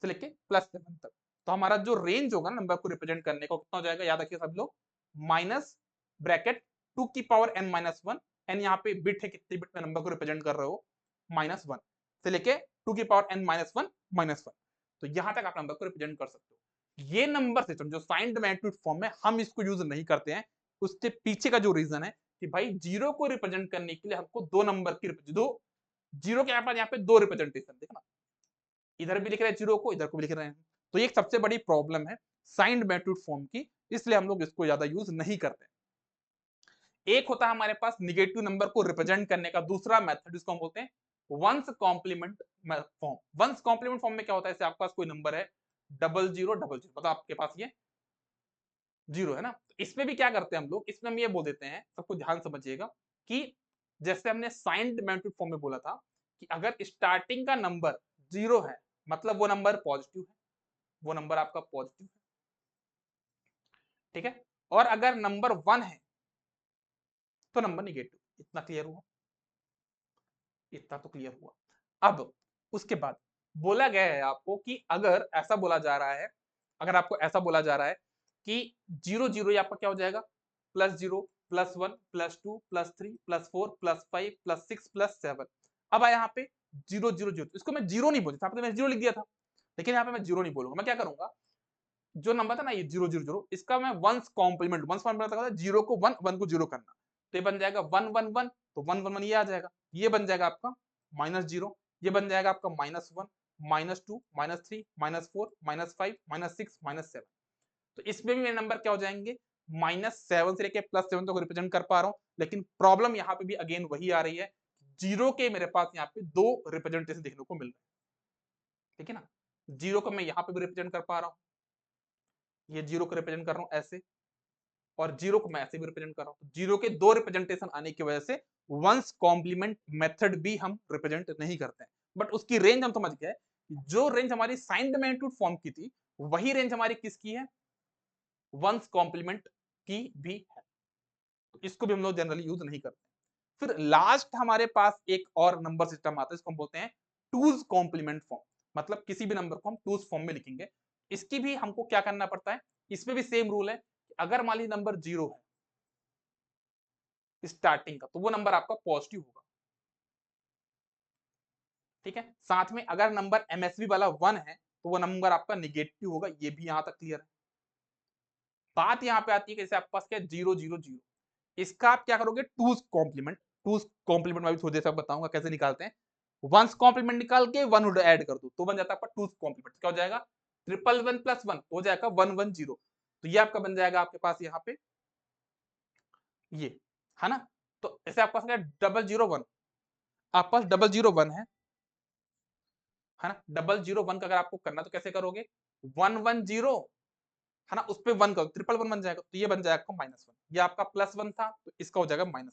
से लेके +7 तक। तो हमारा जो रेंज होगा नंबर को रिप्रेजेंट करने का कितना हो जाएगा, याद रखिए सब लोग, माइनस ब्रैकेट 2 की पावर n माइनस 1, n यहाँ पे बिट है, कितने बिट में नंबर को रिप्रेजेंट कर रहे हो, -1 से लेके 2 की पावर n माइनस 1 -1, तो यहां तक आप नंबर को रिप्रेजेंट कर सकते हो। ये नंबर सिस्टम जो साइंड मैग्नीट्यूड फॉर्म में हम इसको यूज नहीं करते हैं, उसके पीछे का जो रीजन है कि भाई जीरो को रिप्रेजेंट करने के लिए हमको दो नंबर की दो जीरो के यहाँ पे दो रिप्रेजेंटेशन, देखना इधर भी लिख रहे हैं जीरो को, इधर को भी लिख रहे हैं, तो ये एक सबसे बड़ी प्रॉब्लम है साइंड मैग्नीट्यूड फॉर्म की, इसलिए हम लोग इसको ज्यादा यूज नहीं करते। एक होता है हमारे पास निगेटिव नंबर को रिप्रेजेंट करने का दूसरा मेथड, जिसको हम बोलते हैं one's complement form. One's complement form में क्या होता है, जैसे आपके पास कोई नंबर है 0000 मतलब आपके पास ये जीरो है ना, तो इसमें भी क्या करते हैं हम लोग, इसमें हम ये बोल देते हैं, सबको ध्यान समझिएगा कि जैसे हमने साइंड मैग्नीट्यूड फॉर्म में बोला था कि अगर स्टार्टिंग का नंबर जीरो है मतलब वो नंबर पॉजिटिव है, वो नंबर आपका पॉजिटिव है, ठीक है। और अगर नंबर 1 है तो नंबर निगेटिव। इतना क्लियर हुआ, इतना तो क्लियर हुआ। अब उसके बाद बोला गया है आपको कि अगर ऐसा बोला जा रहा है, अगर आपको ऐसा बोला जा रहा है कि 0 0 आपका क्या हो जाएगा, +0 +1 +2 +3 +4 +5 +6 +7। अब आया यहाँ पे 0 0 0, इसको मैं जीरो नहीं बोलता, मैंने जीरो लिख दिया था, लेकिन यहाँ पे मैं जीरो नहीं बोलूंगा, मैं क्या करूंगा, जो नंबर था ना ये 0 0 0, इसका मैं वंस कॉम्प्लीमेंट, वंस कॉम्प्लीमेंट होता है जीरो को 1 1 को जीरो करना, तो ये बन जाएगा 1 1 1, तो 1 1 1 ये आ जाएगा, ये बन जाएगा आपका -0, ये बन जाएगा आपका -1 -2 -3 -4 -5 -6 -7। तो इसमें भी मेरे नंबर क्या हो जाएंगे, -7 से लेके +7 तक रिप्रेजेंट कर पा रहा हूँ, लेकिन प्रॉब्लम यहाँ पे भी अगेन वही आ रही है, जीरो के मेरे पास यहाँ पे दो रिप्रेजेंटेशन देखने को मिल रहे हैं, ठीक है ना। जीरो को मैं यहाँ पे भी रिप्रेजेंट कर पा रहा हूँ, ये जीरो को रिप्रेजेंट कर रहा हूँ ऐसे, और जीरो को मैं ऐसे भी रिप्रेजेंट कर रहा हूँ, जीरो के दो रिप्रेजेंटेशन आने की वजह से वंस कॉम्प्लीमेंट मेथड भी हम रिप्रेजेंट नहीं करते हैं, बट उसकी रेंज हम समझ गए, जो रेंज हमारी साइंड मैग्नीट्यूड फॉर्म की थी वही रेंज हमारी किसकी है, वंस कॉम्प्लीमेंट की भी है, तो इसको भी हम लोग जनरली यूज नहीं करते। फिर लास्ट हमारे पास एक और नंबर सिस्टम आता है, इसको हम बोलते हैं टूज कॉम्प्लीमेंट फॉर्म, मतलब किसी भी नंबर को हम टूज फॉर्म में लिखेंगे। इसकी भी हमको क्या करना पड़ता है, इसमें भी सेम रूल है, अगर मान लीजिए नंबर जीरो है स्टार्टिंग का, तो वो नंबर आपका पॉजिटिव होगा, ठीक है। साथ में अगर नंबर एमएसबी वाला 1 है तो वो नंबर आपका निगेटिव होगा, ये भी यहां तक क्लियर है। बात यहां पे आती है कि जैसे आपके पास क्या 0 0 0, इसका आप क्या करोगे, टूज कॉम्प्लीमेंट, टूज कॉम्प्लीमेंट में भी थोड़ी देर तक बताऊंगा कैसे निकालते हैं। वंस कॉम्प्लीमेंट निकाल के वन वुड ऐड कर दो तो बन जाता है आपका टूज कॉम्प्लीमेंट, क्या हो जाएगा 111 प्लस 1 हो जाएगा 110। तो ये आपका बन जाएगा आपके पास यहाँ पे ये, है ना। तो ऐसे आपके पास 001, आपके पास 001 है ना। 001 का अगर आपको करना तो कैसे करोगे, 110 है ना, उस पे 1 करो, 111 बन जाएगा, तो ये बन जाएगा -1। ये आपका +1 था तो इसका हो जाएगा -1,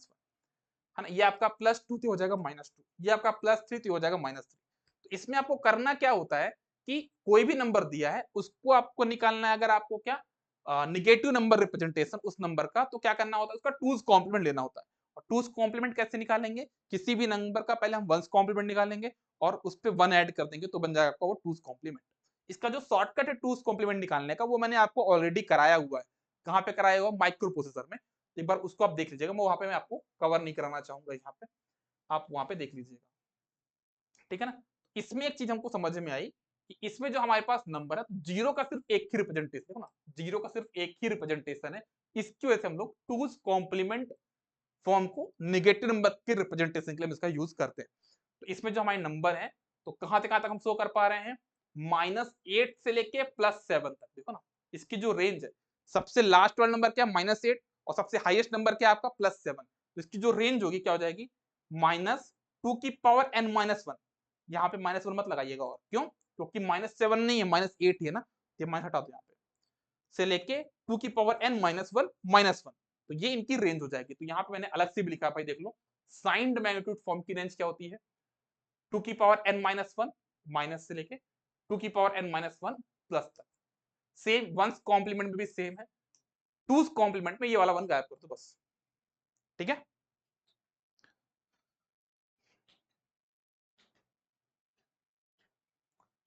है ना। ये आपका +2 तो हो जाएगा -2, ये आपका +3 तो हो जाएगा -3। तो इसमें आपको करना क्या होता है कि कोई भी नंबर दिया है उसको आपको निकालना है, अगर आपको क्या निगेटिव नंबर रिप्रेजेंटेशन उस नंबर का, तो क्या करना होता है, उसका 2's कॉम्प्लीमेंट लेना होता है। और 2's कॉम्प्लीमेंट कैसे निकालेंगे, किसी भी नंबर का पहले हम 1's कॉम्प्लीमेंट निकालेंगे और उस पे 1 ऐड कर देंगे तो बन जाएगा आपका वो 2's कॉम्प्लीमेंट। इसका जो शॉर्टकट है 2's कॉम्प्लीमेंट निकालने का, वो मैंने आपको ऑलरेडी कराया हुआ है। कहाँ पे कराया हुआ, माइक्रो प्रोसेसर में। एक बार उसको आप देख लीजिएगा, मैं वहां पे मैं आपको कवर नहीं कराना चाहूंगा, यहाँ पे आप वहां पे देख लीजिएगा, ठीक है ना। इसमें एक चीज हमको समझ में आई कि इसमें जो हमारे पास नंबर है, जीरो का सिर्फ एक ही रिप्रेजेंटेशन, देखो ना, जीरो का सिर्फ एक ही रिप्रेजेंटेशन है। इसकी वजह से हम लोग 2's कॉम्प्लीमेंट फॉर्म को नेगेटिव नंबर के रिप्रेजेंटेशन के लिए हम इसका यूज करते हैं। तो इसमें जो हमारे नंबर है, तो कहां से कहां तक हम शो कर पा रहे हैं, -8 से लेके +7 तक। देखो ना, इसकी जो रेंज है, सबसे लास्ट वाला नंबर क्या है, -8, और सबसे हाईएस्ट नंबर क्या है आपका +7। तो इसकी जो रेंज होगी क्या हो जाएगी, -2n-1। यहाँ पे -1 मत लगाइएगा, और क्यों, क्योंकि -7 नहीं है, -8 ही है ना, ये माइनस हटा दो यहाँ पे, से लेके 2n-1 तो ये इनकी रेंज हो जाएगी। तो यहाँ पे मैंने अलग से भी लिखा, भाई देख लो, साइंड मैग्नीट्यूड फॉर्म की रेंज क्या होती है, 2n-1 माइनस से लेके 2n-1 प्लस तक। सेम वंस कॉम्प्लीमेंट में भी सेम है, 2's कॉम्प्लीमेंट में ये वाला 1 गायब कर दो बस, ठीक है।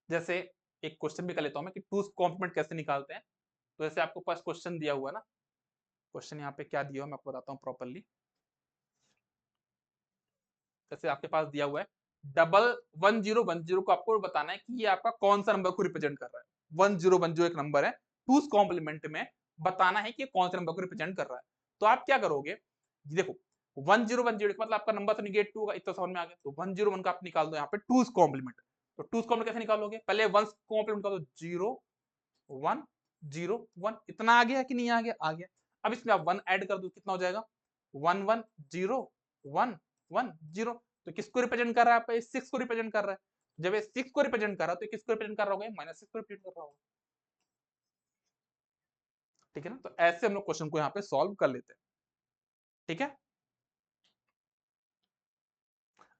जैसे एक क्वेश्चन भी कर लेता हूं मैं कि 2's कॉम्प्लीमेंट कैसे निकालते हैं। तो जैसे आपको पास क्वेश्चन दिया हुआ है ना, क्वेश्चन यहाँ पे क्या दिया हुआ मैं आपको बताता हूँ प्रॉपरली। जैसे आपके पास दिया हुआ है 1010 को आपको बताना है कि ये आपका कौन सा नंबर को रिप्रेजेंट कर रहा है। 1010 एक नंबर है, 2's कॉम्प्लीमेंट में बताना है कि कौन सा नंबर को रिप्रेजेंट कर रहा है। तो आप क्या करोगे, देखो 1010 का मतलब आपका नंबर तो निगेटिव होगा, इतना समझ में आ गया। तो 101 का आप निकाल दो यहाँ पे 2's कॉम्प्लीमेंट। तो 2's कॉम्प्लीमेंट कैसे निकालोगे, पहले 1's कॉम्प्लीमेंट निकालो, 0 1 0 1, इतना आ गया कि नहीं आ गया, आ गया। अब इसमें आप 1 ऐड कर दो, कितना हो जाएगा, 1 1 0 1 1 0। तो किसको रिप्रेजेंट कर रहा है, आपका 6 को रिप्रेजेंट कर रहा है। जब ये 6 को रिप्रेजेंट कर रहा है तो किसको रिप्रेजेंट कर रहा होगा, -6 को रिप्रेजेंट कर रहा होगा, ठीक है ना। तो ऐसे हम लोग क्वेश्चन को यहाँ पे सॉल्व कर लेते हैं, ठीक है।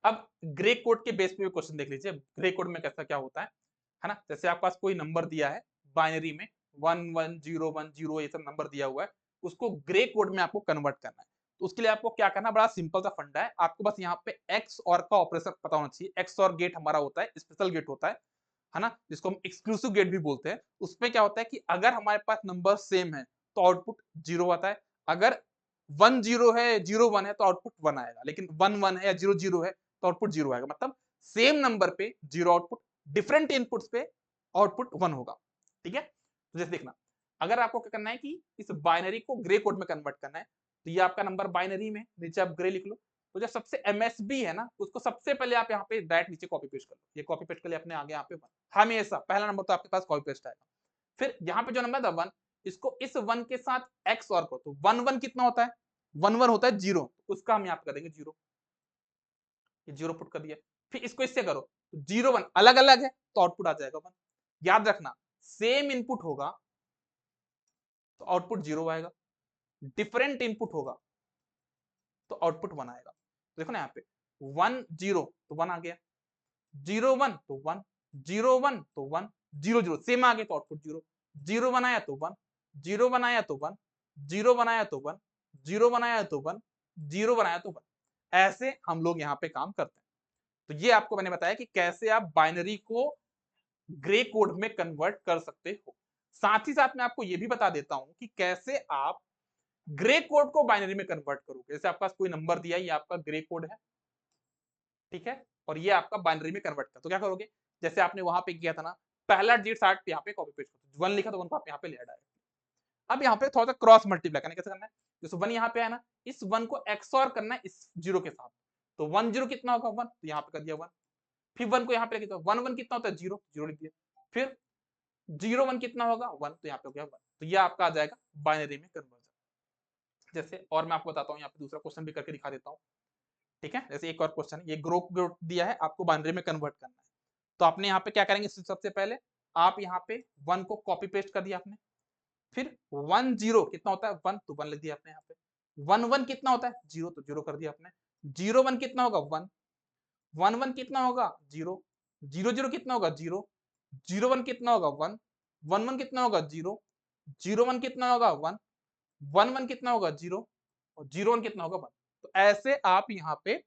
अब ग्रे कोड के बेस पे भी क्वेश्चन देख लीजिए, ग्रे कोड में कैसा क्या होता है ना। जैसे आपके पास कोई नंबर दिया है बाइनरी में 1101 ये सब नंबर दिया हुआ है, उसको ग्रे कोड में आपको कन्वर्ट करना है। तो उसके लिए आपको क्या करना है, बड़ा सिंपल सा फंडा है, आपको बस यहाँ पे एक्स और का ऑपरेशन पता होना चाहिए। एक्स और गेट हमारा होता है स्पेशल गेट होता है ना, जिसको हम एक्सक्लूसिव गेट भी बोलते हैं। उसमें क्या होता है कि अगर हमारे पास नंबर सेम है तो आउटपुट 0 आता है, अगर 10 है 01 है तो आउटपुट 1 आएगा, लेकिन 11 है या 00 है तो आउटपुट 0 आएगा। मतलब सेम नंबर पे 0 आउटपुट, डिफरेंट इनपुट्स पे आउटपुट 1 होगा, ठीक है। तो जैसे देखना, अगर आपको क्या करना है कि इस बाइनरी को ग्रे कोड में कन्वर्ट करना है, तो ये आपका नंबर बाइनरी में, नीचे आप ग्रे लिख लो। तो जो सबसे एमएसबी है ना, उसको सबसे पहले आप यहाँ पे डायरेक्ट नीचे कॉपी पेस्ट कर लो। ये कॉपी पेस्ट कर लिया अपने आगे, यहाँ पे 1 हमेशा पहला नंबर तो आपके पास कॉपी पेस्ट आएगा। फिर यहाँ पे जो नंबर था 1, इसको इस 1 के साथ एक्स और करो, तो 1 1 कितना होता है, 1 1 होता है 0, उसका हम यहाँ पे कर देंगे 0, ये 0 पुट कर दिया। फिर इसको इससे करो, तो 0 1 अलग अलग है तो आउटपुट आ जाएगा 1। याद रखना, सेम इनपुट होगा तो आउटपुट 0 आएगा, डिफरेंट इनपुट होगा तो आउटपुट 1 आएगा। देखो ना यहाँ पे 1 0 तो 1 आ गया, 0 1 तो 1, 0 1 तो 1, 0 0 सेम आ गया तो आउटपुट 0, 0 1 आया तो 1, 0 1 आया तो 1, 0 1 आया तो 1, 0 1 आया तो 1, 0 1 आया तो 1। ऐसे हम लोग यहाँ पे काम करते हैं। तो ये आपको मैंने बताया कि कैसे आप बाइनरी को ग्रे कोड में कन्वर्ट कर सकते हो। साथ ही साथ मैं आपको ये भी बता देता हूं कि कैसे आप ग्रे कोड को बाइनरी में कन्वर्ट करोगे। जैसे आपके पास कोई नंबर दिया है, ये आपका ग्रे कोड है, ठीक है, और ये आपका बाइनरी में कन्वर्ट कर, तो क्या करोगे, जैसे आपने वहां पे किया था ना, पहला डिजिट 60 यहाँ पे कॉपी पेस्ट करो, 1 लिखा तो 1 को आप यहाँ पे ले डायरेक्ट। अब यहाँ पे थोड़ा सा क्रॉस मल्टीप्लाई करना, कैसे करना है, जैसे 1 यहाँ पे है ना, इस 1 को एक्सऑर करना है इस 0 के साथ। तो 1 0 कितना होगा 1, तो यहाँ पे कर दिया 1। फिर 1 को यहाँ पे लिख दिया, 1 1 कितना होता है 0, 0 लिख दिया। फिर जीरो वन कितना होगा 1, तो यहाँ पे हो गया 1। तो ये आपका आ जाएगा बाइनरी में कन्वर्जन। जैसे और मैं आपको बताता हूँ, यहाँ पे दूसरा क्वेश्चन भी करके दिखा देता हूँ। ठीक है, जैसे एक और क्वेश्चन है, ये ग्रुप दिया है, आपको बाइनरी में कन्वर्ट करना है। तो आपने यहाँ पे क्या करेंगे, सबसे पहले आप यहाँ पे 1 को कॉपी पेस्ट कर दिया आपने, फिर 1 0 कितना होता है 1, तो 1 लिख दिया आपने यहाँ पे। 1 1 कितना होता है 0, तो 0 कर दिया आपने। 0 1 कितना होगा 1, 1 1 कितना होगा 0, 0 0 कितना होगा 0, 0 1 कितना होगा 1, 1 1 कितना होगा 0, 0 1 कितना होगा 1, 1 1 कितना होगा 0, और 0 1 कितना होगा 1। तो ऐसे आप यहाँ पे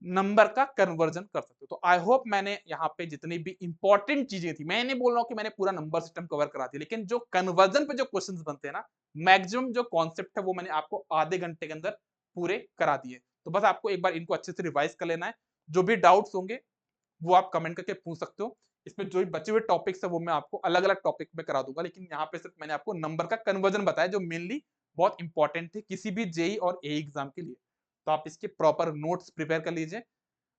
नंबर का कन्वर्जन कर सकते हो। तो आई होप मैंने यहाँ पे जितनी भी इंपॉर्टेंट चीजें थी, मैं नहीं बोल रहा हूँ कि मैंने पूरा नंबर सिस्टम कवर करा दिया, लेकिन जो कन्वर्जन पे जो क्वेश्चंस बनते हैं ना, मैक्सिमम जो कॉन्सेप्ट है वो मैंने आपको आधे घंटे के अंदर पूरे करा दिए। तो बस आपको एक बार इनको अच्छे से रिवाइज कर लेना है। जो भी डाउट्स होंगे वो आप कमेंट करके पूछ सकते हो। इसमें जो भी बचे हुए टॉपिक्स है वो मैं आपको अलग अलग टॉपिक में करा दूंगा, लेकिन यहाँ पे सिर्फ मैंने आपको नंबर का कन्वर्जन बताया जो मेनली बहुत इंपॉर्टेंट थे किसी भी जेई और ए एग्जाम के लिए। तो आप इसके प्रॉपर नोट्स प्रिपेयर कर लीजिए,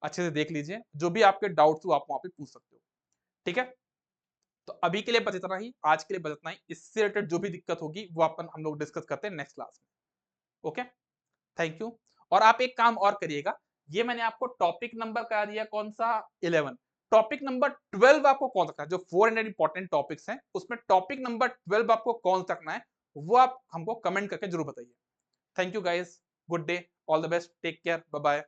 अच्छे से देख लीजिए, जो भी आपके डाउट्स हो आप वहां पे पूछ सकते हो। ठीक है, तो अभी के लिए बस इतना ही, आज के लिए बस इतना ही। इससे रिलेटेड जो भी दिक्कत होगी वो अपन हम लोग डिस्कस करते हैं नेक्स्ट क्लास में। Okay, thank you. और आप एक काम और करिएगा, ये मैंने आपको टॉपिक नंबर करा दिया कौन सा 11, टॉपिक नंबर 12 आपको कौन रखना है, जो 400 इंपॉर्टेंट टॉपिक्स हैं उसमें टॉपिक नंबर 12 आपको कौन सा रखना है वो आप हमको कमेंट करके जरूर बताइए। Thank you guys, good day, all the best, take care, bye bye.